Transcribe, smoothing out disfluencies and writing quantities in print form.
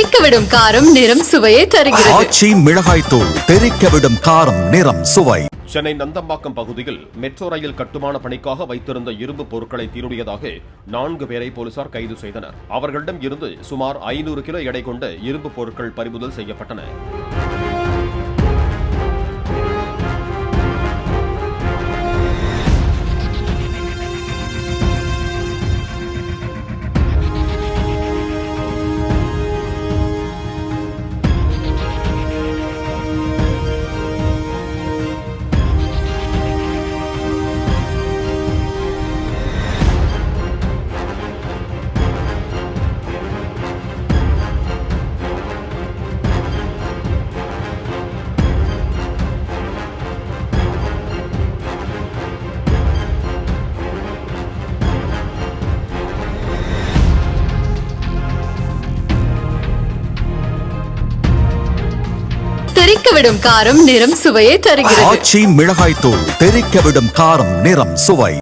தெறிக்கவிடும் காரம் நிறம் சுவையை தருகிறது. ஆச்சி மிளகாய் தூள் தெறிக்கவிடும் காரம் நிறம் சுவை. சென்னை நந்தம்பாக்கம் பகுதியில் மெட்ரோ ரயில் கட்டுமான பணிக்காக வைத்திருந்த இரும்பு பொருட்களை திருடியதாக 4 பேரை போலீசார் கைது செய்தனர். அவர்களிடம் இருந்து சுமார் 500 கிலோ எடை கொண்ட இரும்பு பொருட்கள் பறிமுதல் செய்யப்பட்டன. தெறிக்கவிடும் காரம் நிறம் சுவையை தருகிறது. ஆச்சி மிளகாய் தூள் தெறிக்கவிடும் காரம் நிறம் சுவை.